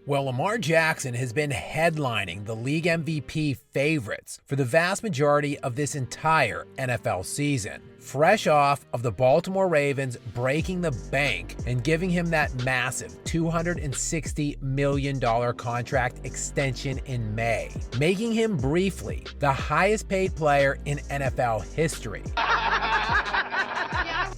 Well, Lamar Jackson has been headlining the league MVP favorites for the vast majority of this entire NFL season. Fresh off of the Baltimore Ravens breaking the bank and giving him that massive $260 million contract extension in May, making him briefly the highest paid player in NFL history.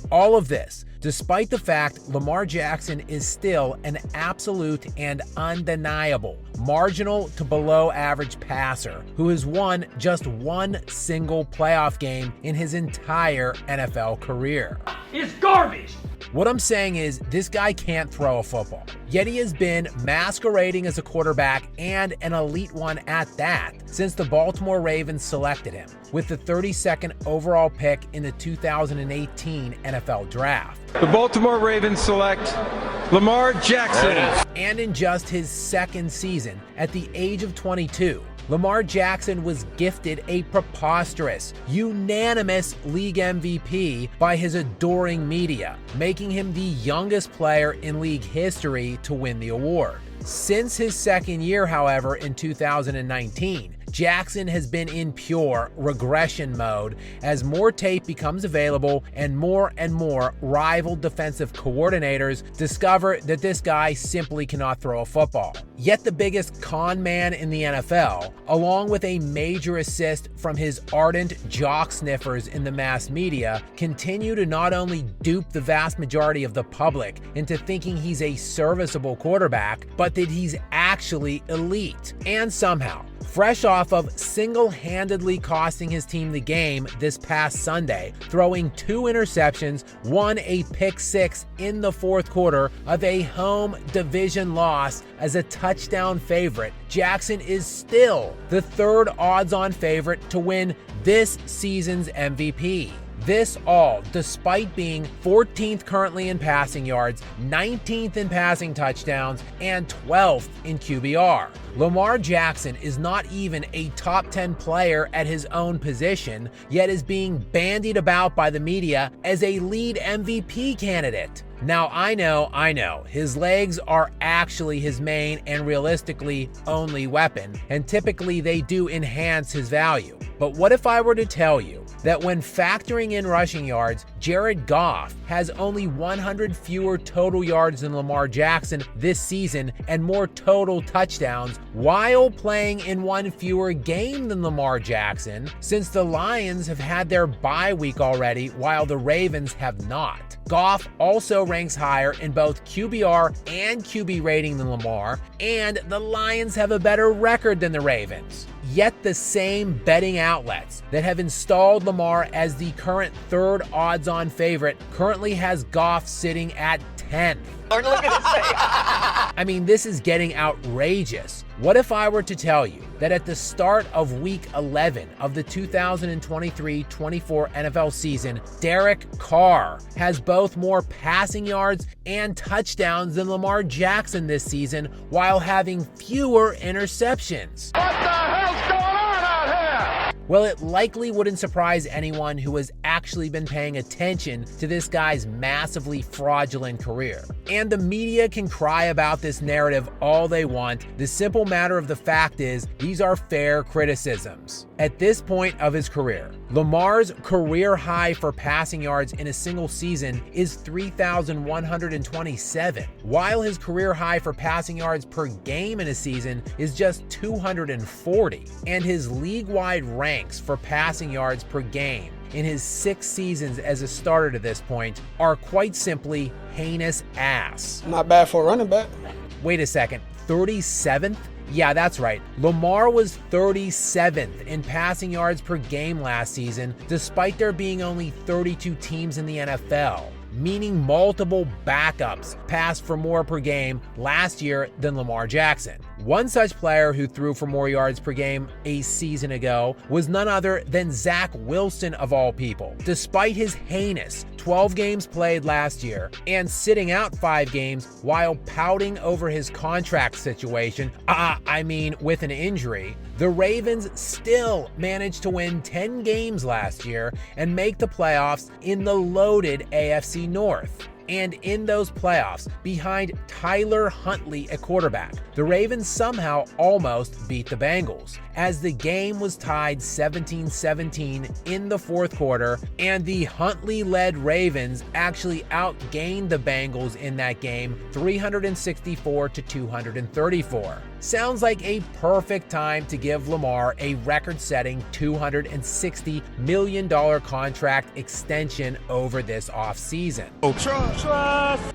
All of this, despite the fact Lamar Jackson is still an absolute and undeniable marginal to below average passer who has won just one single playoff game in his entire NFL career. It's garbage! What I'm saying is, this guy can't throw a football, yet he has been masquerading as a quarterback and an elite one at that since the Baltimore Ravens selected him with the 32nd overall pick in the 2018 NFL Draft. The Baltimore Ravens select Lamar Jackson. And in just his second season, at the age of 22, Lamar Jackson was gifted a preposterous, unanimous league MVP by his adoring media, making him the youngest player in league history to win the award. Since his second year, however, in 2019, Jackson has been in pure regression mode as more tape becomes available and more rival defensive coordinators discover that this guy simply cannot throw a football. Yet the biggest con man in the NFL, along with a major assist from his ardent jock sniffers in the mass media, continue to not only dupe the vast majority of the public into thinking he's a serviceable quarterback, but that he's actually elite. And somehow, fresh off of single-handedly costing his team the game this past Sunday, throwing 2 interceptions, one a pick six in the fourth quarter of a home division loss as a touchdown favorite, Jackson is still the third odds-on favorite to win this season's MVP. This all despite being 14th currently in passing yards, 19th in passing touchdowns, and 12th in QBR. Lamar Jackson is not even a top 10 player at his own position, yet is being bandied about by the media as a lead MVP candidate. Now, I know, his legs are actually his main and realistically only weapon, and typically they do enhance his value. But what if I were to tell you that when factoring in rushing yards, Jared Goff has only 100 fewer total yards than Lamar Jackson this season and more total touchdowns while playing in one fewer game than Lamar Jackson, since the Lions have had their bye week already while the Ravens have not. Goff also ranks higher in both QBR and QB rating than Lamar, and the Lions have a better record than the Ravens. Yet the same betting outlets that have installed Lamar as the current third odds-on favorite currently has Goff sitting at 10th. I mean, this is getting outrageous. What if I were to tell you that at the start of week 11 of the 2023-24 NFL season, Derek Carr has both more passing yards and touchdowns than Lamar Jackson this season while having fewer interceptions? What the hell's going on out here? Well, it likely wouldn't surprise anyone who has actually been paying attention to this guy's massively fraudulent career. And the media can cry about this narrative all they want. The simple matter of the fact is, these are fair criticisms. At this point of his career, Lamar's career high for passing yards in a single season is 3,127, while his career high for passing yards per game in a season is just 240, and his league-wide ranks for passing yards per game in his 6 seasons as a starter to this point are quite simply heinous ass. Not bad for a running back. Wait a second, 37th? Yeah, that's right. Lamar was 37th in passing yards per game last season, despite there being only 32 teams in the NFL, meaning multiple backups passed for more per game last year than Lamar Jackson. One such player who threw for more yards per game a season ago was none other than Zach Wilson of all people. Despite his heinous 12 games played last year and sitting out 5 games while pouting over his contract situation, with an injury, the Ravens still managed to win 10 games last year and make the playoffs in the loaded AFC North. And in those playoffs, behind Tyler Huntley at quarterback, the Ravens somehow almost beat the Bengals, as the game was tied 17-17 in the fourth quarter, and the Huntley-led Ravens actually outgained the Bengals in that game 364-234. Sounds like a perfect time to give Lamar a record-setting $260 million contract extension over this offseason.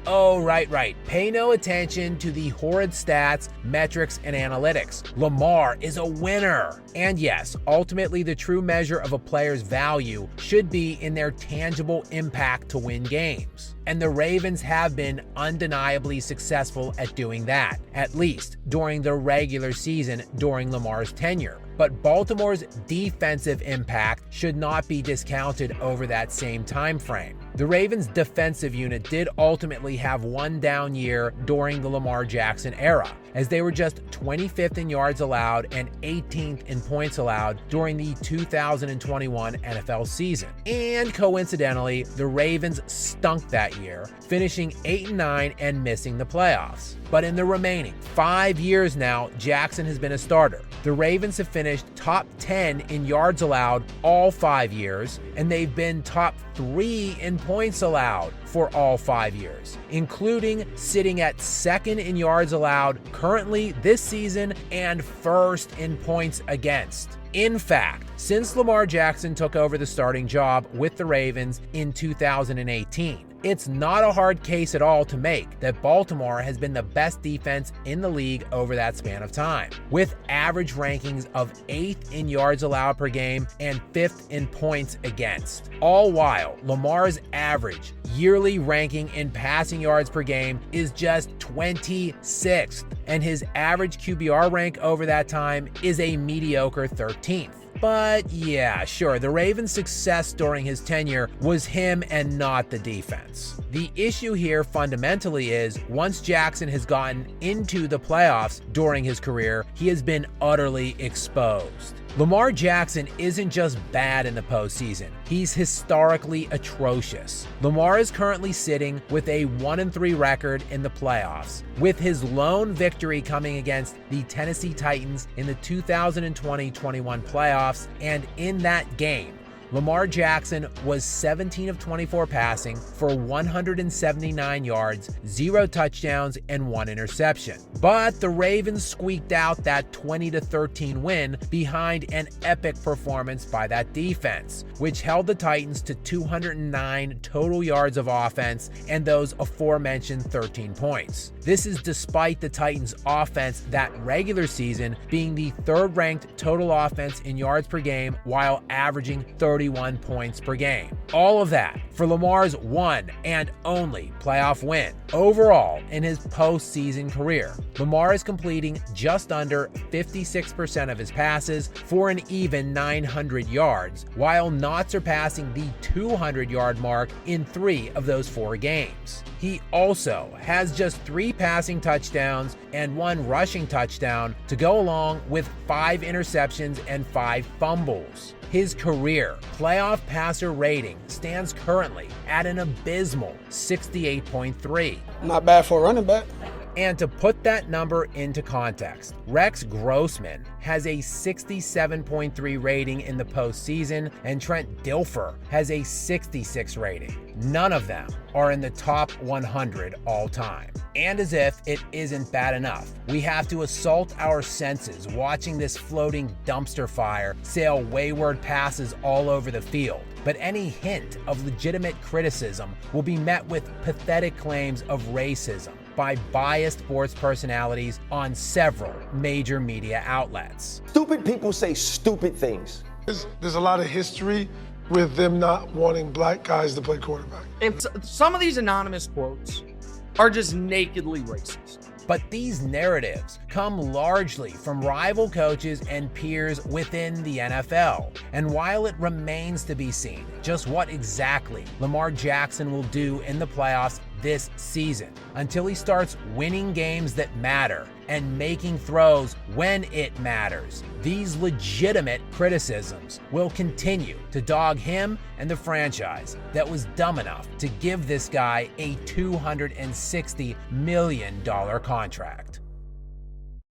Oh, right. Pay no attention to the horrid stats, metrics, and analytics. Lamar is a winner. And yes, ultimately the true measure of a player's value should be in their tangible impact to win games. And the Ravens have been undeniably successful at doing that, at least during the regular season during Lamar's tenure. But Baltimore's defensive impact should not be discounted over that same time frame. The Ravens' defensive unit did ultimately have one down year during the Lamar Jackson era, as they were just 25th in yards allowed and 18th in points allowed during the 2021 NFL season. And coincidentally, the Ravens stunk that year, finishing 8-9 and missing the playoffs. But in the remaining 5 years now, Jackson has been a starter. The Ravens have finished top 10 in yards allowed all 5 years, and they've been top 3 in points allowed for all 5 years, including sitting at second in yards allowed currently this season and first in points against. In fact, since Lamar Jackson took over the starting job with the Ravens in 2018, it's not a hard case at all to make that Baltimore has been the best defense in the league over that span of time, with average rankings of 8th in yards allowed per game and 5th in points against. All while Lamar's average yearly ranking in passing yards per game is just 26th, and his average QBR rank over that time is a mediocre 13th. But yeah, sure, the Ravens' success during his tenure was him and not the defense. The issue here fundamentally is, once Jackson has gotten into the playoffs during his career, he has been utterly exposed. Lamar Jackson isn't just bad in the postseason, he's historically atrocious. Lamar is currently sitting with a 1-3 record in the playoffs, with his lone victory coming against the Tennessee Titans in the 2020-21 playoffs, and in that game, Lamar Jackson was 17 of 24 passing for 179 yards, 0 touchdowns, and 1 interception. But the Ravens squeaked out that 20-13 win behind an epic performance by that defense, which held the Titans to 209 total yards of offense and those aforementioned 13 points. This is despite the Titans' offense that regular season being the third-ranked total offense in yards per game while averaging 31 points per game. All of that for Lamar's one and only playoff win. Overall, in his postseason career, Lamar is completing just under 56% of his passes for an even 900 yards, while not surpassing the 200-yard mark in 3 of those 4 games. He also has just 3 passing touchdowns and 1 rushing touchdown to go along with 5 interceptions and 5 fumbles. His career playoff passer rating stands currently at an abysmal 68.3. Not bad for a running back. And to put that number into context, Rex Grossman has a 67.3 rating in the postseason, and Trent Dilfer has a 66 rating. None of them are in the top 100 all time. And as if it isn't bad enough, we have to assault our senses watching this floating dumpster fire sail wayward passes all over the field. But any hint of legitimate criticism will be met with pathetic claims of racism by biased sports personalities on several major media outlets. Stupid people say stupid things. There's a lot of history with them not wanting black guys to play quarterback. And some of these anonymous quotes are just nakedly racist. But these narratives come largely from rival coaches and peers within the NFL. And while it remains to be seen just what exactly Lamar Jackson will do in the playoffs this season until he starts winning games that matter and making throws when it matters. These legitimate criticisms will continue to dog him and the franchise that was dumb enough to give this guy a $260 million contract.